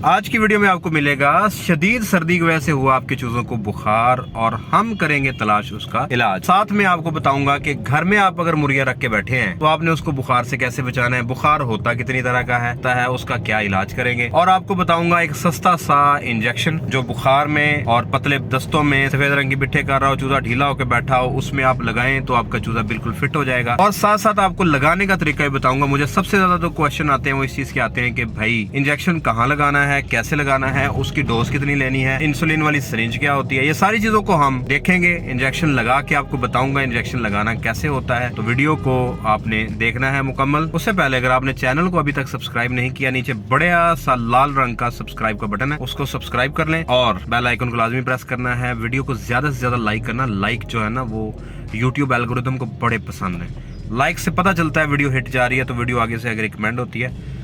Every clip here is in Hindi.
आज की वीडियो में आपको मिलेगा शदीद सर्दी की वजह से हुआ आपके चूजों को बुखार और हम करेंगे तलाश उसका इलाज। साथ में आपको बताऊंगा कि घर में आप अगर मुर्गियां रख के बैठे हैं तो आपने उसको बुखार से कैसे बचाना है, बुखार होता कितनी तरह का है उसका क्या इलाज करेंगे, और आपको बताऊंगा एक सस्ता सा इंजेक्शन जो बुखार में और पतले दस्तों में सफेद रंग की बिट्ठे कर रहा हो, चूजा ढीला होकर बैठा हो, उसमें आप लगाएं तो आपका चूजा बिल्कुल फिट हो जाएगा। और साथ साथ आपको लगाने का तरीका भी बताऊंगा। मुझे सबसे ज्यादा तो क्वेश्चन आते हैं वो इस चीज के आते हैं कि भाई इंजेक्शन कहाँ लगाना है, कैसे लगाना है, उसकी डोज कितनी लेनी है, इंसुलिन वाली सिरिंज क्या होती है, ये सारी चीजों को हम देखेंगे। इंजेक्शन लगा के आपको बताऊंगा इंजेक्शन लगाना कैसे होता है, तो वीडियो को आपने देखना है मुकम्मल। उससे पहले अगर आपने चैनल को अभी तक सब्सक्राइब नहीं किया, नीचे बड़ा सा लाल रंग का सब्सक्राइब का बटन है, उसको सब्सक्राइब कर लें और बेल आइकन को लाजमी प्रेस करना है। वीडियो को ज्यादा से ज्यादा लाइक करना, लाइक जो है ना वो यूट्यूब एल्गोरिथम को बड़े पसंद है। लाइक से पता चलता है वीडियो हिट जा रही है, तो वीडियो आगे से आगे रिकमेंड होती है।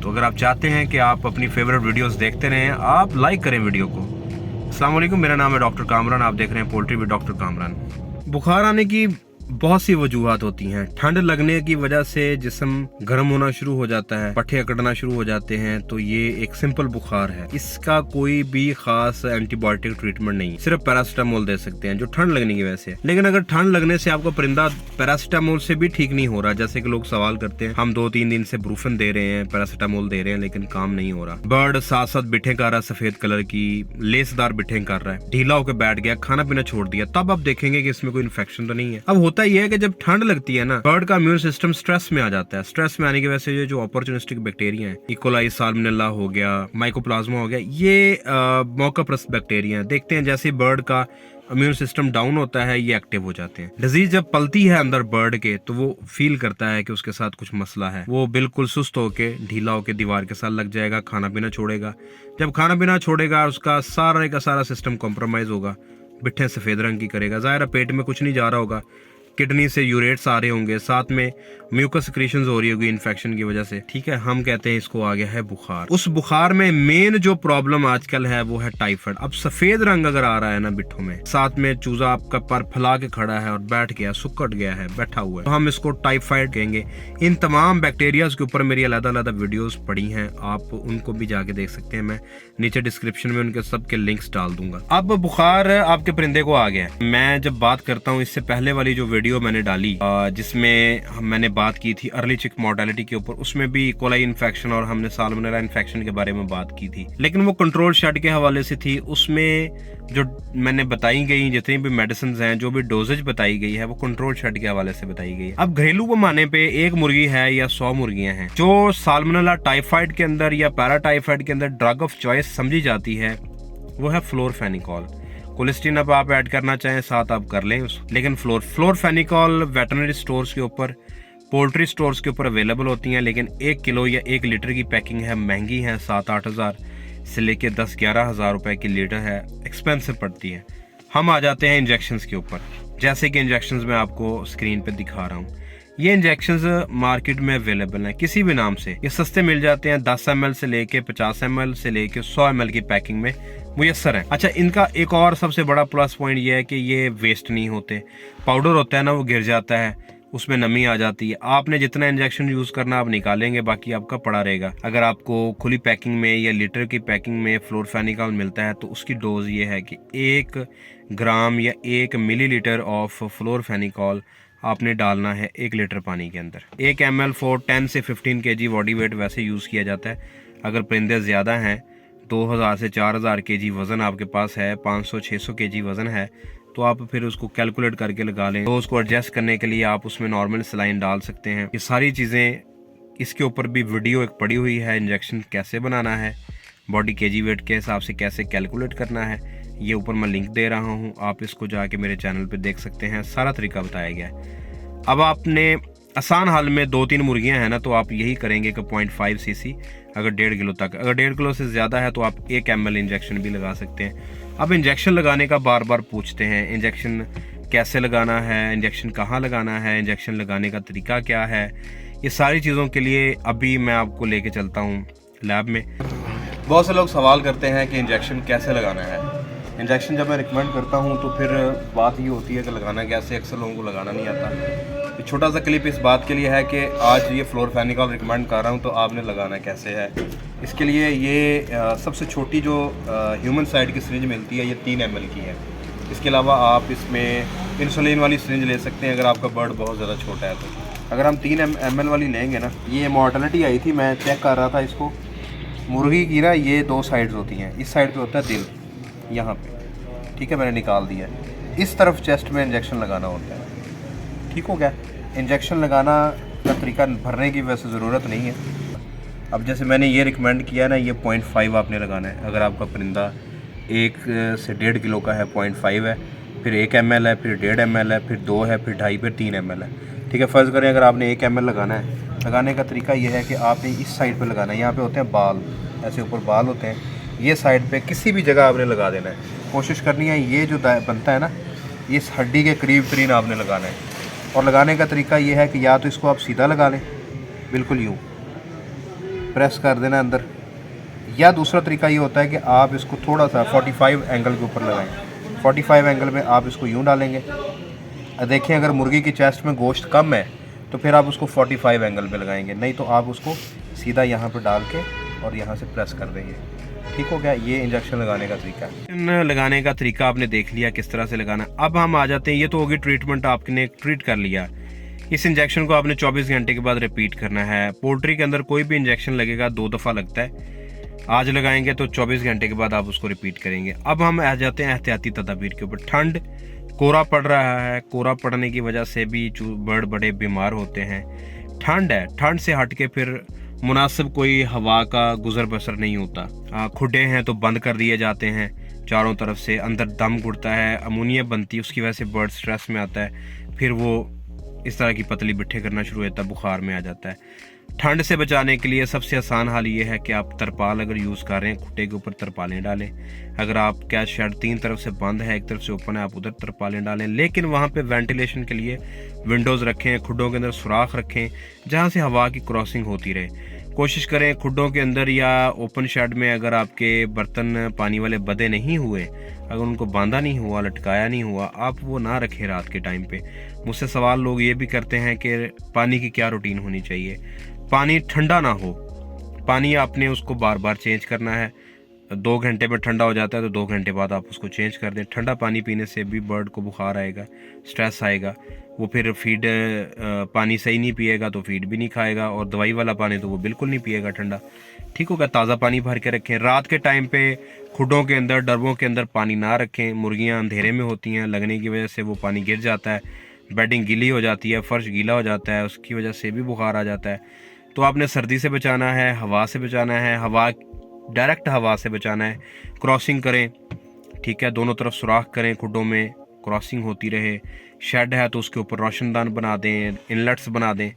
तो अगर आप चाहते हैं कि आप अपनी फेवरेट वीडियोस देखते रहें, आप लाइक करें वीडियो को। अस्सलाम वालेकुम, मेरा नाम है डॉक्टर कामरान, आप देख रहे हैं पोल्ट्री विद डॉक्टर कामरान। बुखार आने की बहुत सी वजूहात होती हैं। ठंड लगने की वजह से जिस्म गर्म होना शुरू हो जाता है, पट्टे अकड़ना शुरू हो जाते हैं, तो ये एक सिंपल बुखार है। इसका कोई भी खास एंटीबायोटिक ट्रीटमेंट नहीं, सिर्फ पैरासीटामोल दे सकते हैं जो ठंड लगने की वजह से। लेकिन अगर ठंड लगने से आपका परिंदा पैरासीटामोल से भी ठीक नहीं हो रहा, जैसे कि लोग सवाल करते हैं, हम 2-3 दिन से ब्रूफन दे रहे हैं, पैरासीटामोल दे रहे हैं, लेकिन काम नहीं हो रहा। बर्ड साथ साथ बिठे कर रहा है, सफेद कलर की लेसदार बिठे कर रहा है, ढीला होकर बैठ गया, खाना पीना छोड़ दिया, तब आप देखेंगे कि इसमें कोई इन्फेक्शन तो नहीं है। अब होता यह है कि जब ठंड लगती है ना, बर्ड का इम्यून सिस्टम स्ट्रेस में आ जाता है। स्ट्रेस में आने की वजह से ये जो अपॉर्चुनिस्टिक बैक्टीरिया है, इकोलाई, साल्मोनेला हो गया, माइकोप्लाज्मा हो गया, ये मौका परस्त बैक्टीरिया है। देखते हैं जैसे बर्ड का इम्यून सिस्टम डाउन होता है ये एक्टिव हो जाते हैं। डिजीज जब पलती है अंदर बर्ड के तो वो फील करता है कि उसके साथ कुछ मसला है, वो बिल्कुल सुस्त होके ढीला होके दीवार के साथ लग जाएगा, खाना पीना छोड़ेगा। जब खाना पीना छोड़ेगा उसका सारा का सारा सिस्टम कॉम्प्रोमाइज होगा, बिट्ठे सफेद रंग की करेगा, जाहिर पेट में कुछ नहीं जा रहा होगा, किडनी से यूरेट्स आ रहे होंगे, साथ में म्यूकस सिक्रीशंस हो रही होगी इन्फेक्शन की वजह से। ठीक है, हम कहते हैं इसको आ गया है बुखार। उस बुखार में मेन जो प्रॉब्लम आजकल है वो है टाइफाइड। अब सफेद रंग अगर आ रहा है ना बिट्ठों में, साथ में चूजा आपका पर फैला के खड़ा है और बैठ गया, सुकड़ गया है, बैठा हुआ है, तो हम इसको टाइफाइड कहेंगे। इन तमाम बैक्टीरियाज के ऊपर मेरी अलग-अलग वीडियोस पड़ी हैं, आप उनको भी जाके देख सकते हैं। मैं नीचे डिस्क्रिप्शन में उनके सबके लिंक्स डाल दूंगा। अब बुखार आपके परिंदे को आ गया है। मैं जब बात करता हूँ, इससे पहले वाली जो वीडियो मैंने डाली जिसमें मैंने बात की थी अर्ली चिक मोर्टेलिटी के ऊपर, उसमें भी कोलाई इन्फेक्शन और हमने साल्मोनेला इन्फेक्शन के बारे में बात की थी, लेकिन वो कंट्रोल शेड के हवाले से थी। उसमें जो मैंने बताई गई जितनी भी मेडिसिन हैं, जो भी डोजेज बताई गई है, वो कंट्रोल शेड के हवाले से बताई गई है। अब घरेलू पैमाने पे एक मुर्गी है या 100 मुर्गियां हैं जो साल्मोनेला टाइफाइड के अंदर या पैराटाइफाइड के अंदर ड्रग ऑफ चॉइस समझी जाती है, वो है फ्लोरफेनिकोल। कोलेस्ट्रीन अब आप ऐड करना चाहें साथ आप कर लें, लेकिन फ्लोरफेनिकोल वेटरनरी स्टोर्स के ऊपर, पोल्ट्री स्टोर्स के ऊपर अवेलेबल होती हैं, लेकिन 1 किलो या 1 लीटर की पैकिंग है, महंगी है, 7-8 हज़ार से लेके 10-11 हज़ार रुपए की लीटर है, एक्सपेंसिव पड़ती है। हम आ जाते हैं इंजेक्शंस के ऊपर। जैसे कि इंजेक्शंस मैं आपको स्क्रीन पे दिखा रहा हूँ, ये इंजेक्शंस मार्केट में अवेलेबल हैं किसी भी नाम से। ये सस्ते मिल जाते हैं, 10 ml से लेके 50 ml से लेके 100 ml की पैकिंग में मुयस्सर है। अच्छा, इनका एक और सबसे बड़ा प्लस पॉइंट ये है कि ये वेस्ट नहीं होते। पाउडर होता है ना, वो गिर जाता है, उसमें नमी आ जाती है, आपने जितना इंजेक्शन यूज करना आप निकालेंगे, बाकी आपका पड़ा रहेगा। अगर आपको खुली पैकिंग में या लीटर की पैकिंग में फ्लोरफेनिकोल मिलता है तो उसकी डोज ये है कि 1 ग्राम या 1 मिलीलीटर ऑफ फ्लोरफेनिकोल आपने डालना है 1 लीटर पानी के अंदर। 1 ml फॉर 10 से 15 kg बॉडी वेट वैसे यूज़ किया जाता है। अगर परिंदे ज़्यादा हैं, 2000 से 4000 kg वज़न आपके पास है, 500-600 kg वज़न है, तो आप फिर उसको कैलकुलेट करके लगा लें। तो उसको एडजस्ट करने के लिए आप उसमें नॉर्मल सलाइन डाल सकते हैं। ये सारी चीज़ें, इसके ऊपर भी वीडियो एक पड़ी हुई है, इंजेक्शन कैसे बनाना है, बॉडी kg वेट के हिसाब से कैसे कैलकुलेट करना है, ये ऊपर मैं लिंक दे रहा हूँ, आप इसको जाके मेरे चैनल पे देख सकते हैं, सारा तरीका बताया गया है। अब आपने आसान हाल में 2-3 मुर्गियां हैं ना, तो आप यही करेंगे कि 0.5 cc, अगर 1.5 किलो तक, अगर 1.5 किलो से ज़्यादा है तो आप 1 ml इंजेक्शन भी लगा सकते हैं। अब इंजेक्शन लगाने का बार बार पूछते हैं, इंजेक्शन कैसे लगाना है, इंजेक्शन कहाँ लगाना है, इंजेक्शन लगाने का तरीका क्या है, ये सारी चीज़ों के लिए अभी मैं आपको लेके चलता हूँ लैब में। बहुत से लोग सवाल करते हैं कि इंजेक्शन कैसे लगाना है। इंजेक्शन जब मैं रिकमेंड करता हूँ तो फिर बात ये होती है कि लगाना कैसे, अक्सर लोगों को लगाना नहीं आता। छोटा सा क्लिप इस बात के लिए है कि आज ये फ्लोरफेनिकोल रिकमेंड कर रहा हूँ तो आपने लगाना कैसे है। इसके लिए ये सबसे छोटी जो ह्यूमन साइड की सिरिंज मिलती है ये 3 ml की है। इसके अलावा आप इसमें इंसुलिन वाली सिरिंज ले सकते हैं अगर आपका बर्ड बहुत ज़्यादा छोटा है तो। अगर हम 3 ml वाली लेंगे ना, ये मॉर्टेलिटी आई थी, मैं चेक कर रहा था इसको, मुर्गी की ना ये 2 साइड्स होती हैं। इस साइड पे होता है दिल, यहाँ पे, ठीक है, मैंने निकाल दिया। इस तरफ चेस्ट में इंजेक्शन लगाना होता है, ठीक हो गया। इंजेक्शन लगाना का तरीका भरने की वैसे ज़रूरत नहीं है। अब जैसे मैंने ये रिकमेंड किया ना, ये 0.5 आपने लगाना है। अगर आपका परिंदा 1 से 1.5 किलो का है, 0.5 है, फिर 1 ml है, फिर 1.5 ml है, फिर 2 है, फिर 2.5, फिर 3 ml है, ठीक है। फ़र्ज़ करें अगर आपने 1 ml लगाना है, लगाने का तरीका ये है कि आपने इस साइड पे लगाना है। यहाँ पे होते हैं बाल, ऐसे ऊपर बाल होते हैं, ये साइड पे किसी भी जगह आपने लगा देना है। कोशिश करनी है ये जो बनता है ना, इस हड्डी के करीब तरीन आपने लगाना है। और लगाने का तरीका ये है कि या तो इसको आप सीधा लगा लें, बिल्कुल यूँ प्रेस कर देना अंदर, या दूसरा तरीका ये होता है कि आप इसको थोड़ा सा 45 एंगल के ऊपर लगाएं। 45 एंगल में आप इसको यूँ डालेंगे। देखें अगर मुर्गी की चेस्ट में गोश्त कम है तो फिर आप उसको 45 एंगल पे लगाएंगे, नहीं तो आप उसको सीधा यहाँ पे डाल के और यहाँ से प्रेस कर देंगे, ठीक हो गया। ये इंजेक्शन लगाने का तरीका है। लगाने का तरीका आपने देख लिया किस तरह से लगाना। अब हम आ जाते हैं, ये तो होगी ट्रीटमेंट, आपने ट्रीट कर लिया। इस इंजेक्शन को आपने 24 घंटे के बाद रिपीट करना है। पोल्ट्री के अंदर कोई भी इंजेक्शन लगेगा 2 दफ़ा लगता है। आज लगाएंगे तो 24 घंटे के बाद आप उसको रिपीट करेंगे। अब हम आ जाते हैं एहतियाती तदाबीर के ऊपर। ठंड, कोहरा पड़ रहा है, कोहरा पड़ने की वजह से भी बर्ड बड़े बीमार होते हैं। ठंड है, ठंड से हट के फिर मुनासिब कोई हवा का गुजर बसर नहीं होता। खुडे हैं तो बंद कर दिए जाते हैं चारों तरफ से, अंदर दम घुटता है, अमोनिया बनती है, उसकी वजह से बर्ड स्ट्रेस में आता है, फिर वो इस तरह की पतली बिट्ठे करना शुरू होता है, बुखार में आ जाता है। ठंड से बचाने के लिए सबसे आसान हाल ये है कि आप तरपाल अगर यूज़ कर रहे हैं, खुट्टे के ऊपर तरपालें डालें। अगर आप क्या शेड 3 तरफ से बंद है, एक तरफ से ओपन है, आप उधर तरपालें डालें, लेकिन वहाँ पे वेंटिलेशन के लिए विंडोज़ रखें, खुड्डों के अंदर सुराख रखें जहाँ से हवा की क्रॉसिंग होती रहे। कोशिश करें खुड्डों के अंदर या ओपन शेड में अगर आपके बर्तन पानी वाले बदे नहीं हुए, अगर उनको बांधा नहीं हुआ, लटकाया नहीं हुआ, आप वो ना रखें रात के टाइम पे। मुझसे सवाल लोग ये भी करते हैं कि पानी की क्या रूटीन होनी चाहिए। पानी ठंडा ना हो, पानी आपने उसको बार बार चेंज करना है। 2 घंटे में ठंडा हो जाता है तो 2 घंटे बाद आप उसको चेंज कर दें। ठंडा पानी पीने से भी बर्ड को बुखार आएगा, स्ट्रेस आएगा, वो फिर फीड पानी सही नहीं पिएगा तो फीड भी नहीं खाएगा, और दवाई वाला पानी तो वो बिल्कुल नहीं पिएगा ठंडा, ठीक होगा। ताज़ा पानी भर के रखें। रात के टाइम पे खुडों के अंदर, डरबों के अंदर पानी ना रखें। मुर्गियाँ अंधेरे में होती हैं, लगने की वजह से वो पानी गिर जाता है, बेडिंग गीली हो जाती है, फर्श गीला हो जाता है, उसकी वजह से भी बुखार आ जाता है। तो आपने सर्दी से बचाना है, हवा से बचाना है, डायरेक्ट हवा से बचाना है। क्रॉसिंग करें, ठीक है, दोनों तरफ सुराख करें, खुडों में क्रॉसिंग होती रहे। शेड है तो उसके ऊपर रोशनदान बना दें, इनलेट्स बना दें,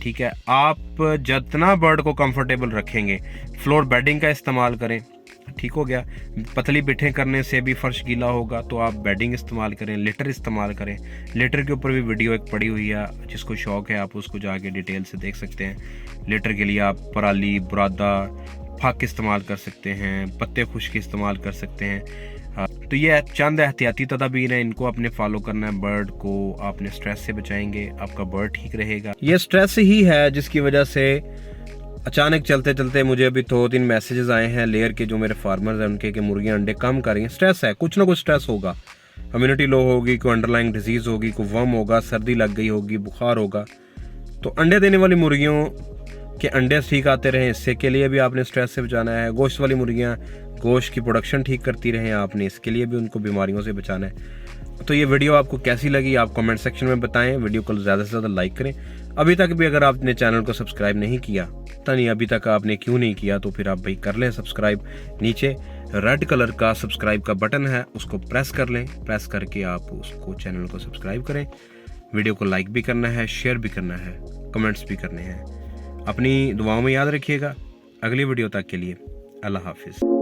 ठीक है। आप जितना बर्ड को कंफर्टेबल रखेंगे, फ्लोर बेडिंग का इस्तेमाल करें, ठीक हो गया। पतली बिठें करने से भी फर्श गीला होगा तो आप बेडिंग इस्तेमाल करें, लेटर इस्तेमाल करें। लेटर के ऊपर भी वीडियो एक पड़ी हुई है, जिसको शौक़ है आप उसको जाके डिटेल से देख सकते हैं। लेटर के लिए आप पराली, बुरादा, फक इस्तेमाल कर सकते हैं, पत्ते खुश्क इस्तेमाल कर सकते हैं। तो ये चंद एहतियाती तदाबीर हैं, इनको आपने फॉलो करना है। बर्ड को आपने स्ट्रेस से बचाएंगे, आपका बर्ड ठीक रहेगा। ये स्ट्रेस ही है जिसकी वजह से अचानक चलते चलते मुझे अभी 2-3 मैसेजेस आए हैं लेयर के, जो मेरे फार्मर्स हैं उनके, कि मुर्गियाँ अंडे कम कर रही हैं। स्ट्रेस है, कुछ ना कुछ स्ट्रेस होगा, इम्यूनिटी लो होगी, कोई अंडरलाइंग डिजीज़ होगी, कोई वर्म होगा, सर्दी लग गई होगी, बुखार होगा। तो अंडे देने वाली मुर्गियों के अंडे ठीक आते रहें, इससे के लिए भी आपने स्ट्रेस से बचाना है। गोश्त वाली मुर्गियाँ गोश्त की प्रोडक्शन ठीक करती रहें, आपने इसके लिए भी उनको बीमारियों से बचाना है। तो ये वीडियो आपको कैसी लगी आप कमेंट सेक्शन में बताएं। वीडियो को ज़्यादा से ज़्यादा लाइक करें। अभी तक भी अगर आपने चैनल को सब्सक्राइब नहीं किया, पता नहीं अभी तक आपने क्यों नहीं किया, तो फिर आप भाई कर लें सब्सक्राइब। नीचे रेड कलर का सब्सक्राइब का बटन है, उसको प्रेस कर लें। प्रेस करके आप उसको चैनल को सब्सक्राइब करें। वीडियो को लाइक भी करना है, शेयर भी करना है, कमेंट्स भी करने हैं। अपनी दुआओं में याद रखिएगा। अगली वीडियो तक के लिए अल्लाह हाफिज़।